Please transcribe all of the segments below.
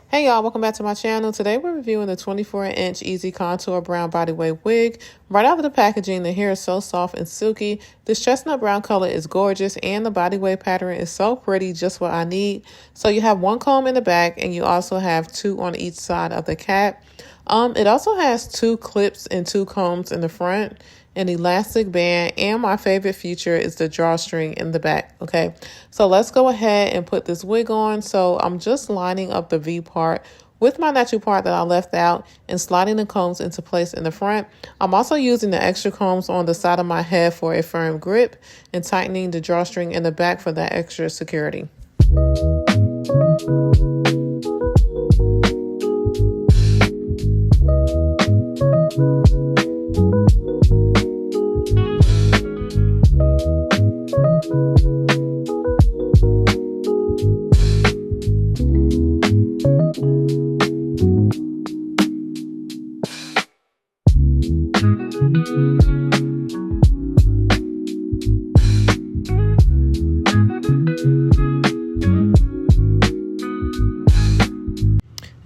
Hey y'all, welcome back to my channel. Today we're reviewing the 24-inch EasiContour brown bodyweight wig. Right out of the packaging, the hair is so soft and silky. This chestnut brown color is gorgeous and the bodyweight pattern is so pretty, just what I need. So you have one comb in the back and you also have two on each side of the cap. It also has two clips and two combs in the front, an elastic band, and my favorite feature is the drawstring in the back. Okay, so let's go ahead and put this wig on. So I'm just lining up the V part with my natural part that I left out and sliding the combs into place in the front. I'm also using the extra combs on the side of my head for a firm grip and tightening the drawstring in the back for that extra security.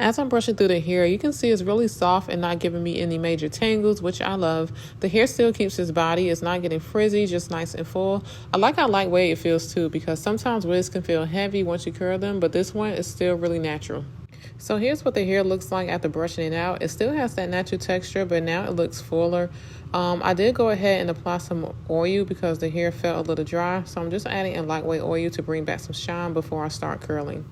As I'm brushing through the hair, you can see it's really soft and not giving me any major tangles, which I love. The hair still keeps its body. It's not getting frizzy, just nice and full. I like how lightweight it feels too, because sometimes wigs can feel heavy once you curl them, but this one is still really natural. So here's what the hair looks like after brushing it out. It still has that natural texture, but now it looks fuller. I did go ahead and apply some oil because the hair felt a little dry. So I'm just adding a lightweight oil to bring back some shine before I start curling.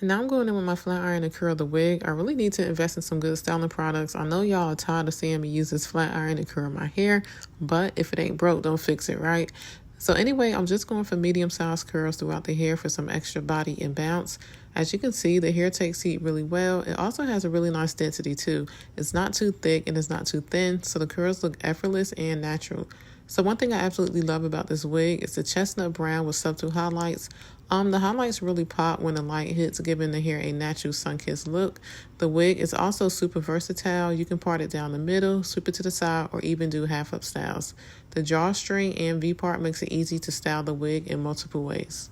Now I'm going in with my flat iron to curl the wig. I really need to invest in some good styling products. I know y'all are tired of seeing me use this flat iron to curl my hair, but if it ain't broke, don't fix it, right? So anyway, I'm just going for medium-sized curls throughout the hair for some extra body and bounce. As you can see, the hair takes heat really well. It also has a really nice density too. It's not too thick and it's not too thin, so the curls look effortless and natural. So one thing I absolutely love about this wig is the chestnut brown with subtle highlights. The highlights really pop when the light hits, giving the hair a natural sun-kissed look. The wig is also super versatile. You can part it down the middle, sweep it to the side, or even do half-up styles. The drawstring and V part makes it easy to style the wig in multiple ways.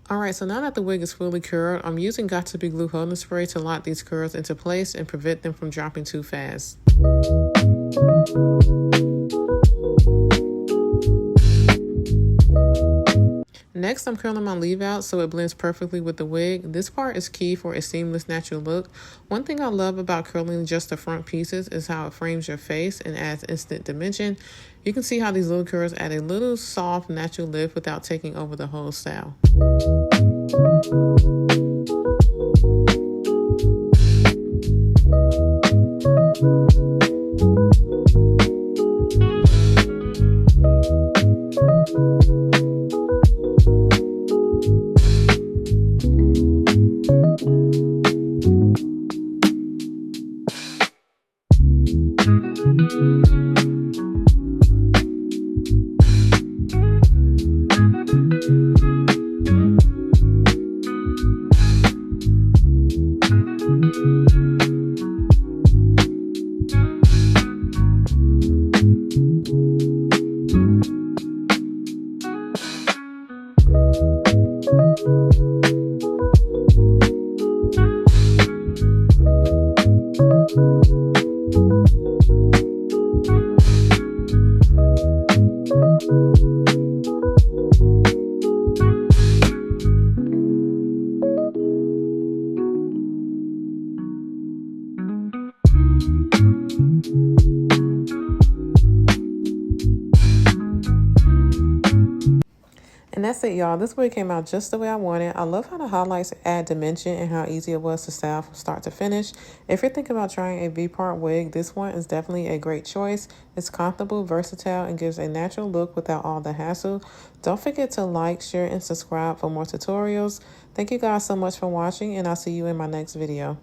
Alright, so now that the wig is fully curled, I'm using Got2b glue holding spray to lock these curls into place and prevent them from dropping too fast. Next, I'm curling my leave out so it blends perfectly with the wig. This part is key for a seamless natural look. One thing I love about curling just the front pieces is how it frames your face and adds instant dimension. You can see how these little curls add a little soft natural lift without taking over the whole style. And that's it, y'all. This wig came out just the way I wanted. I love how the highlights add dimension and how easy it was to style from start to finish. If you're thinking about trying a V-part wig, this one is definitely a great choice. It's comfortable, versatile, and gives a natural look without all the hassle. Don't forget to like, share, and subscribe for more tutorials. Thank you guys so much for watching, and I'll see you in my next video.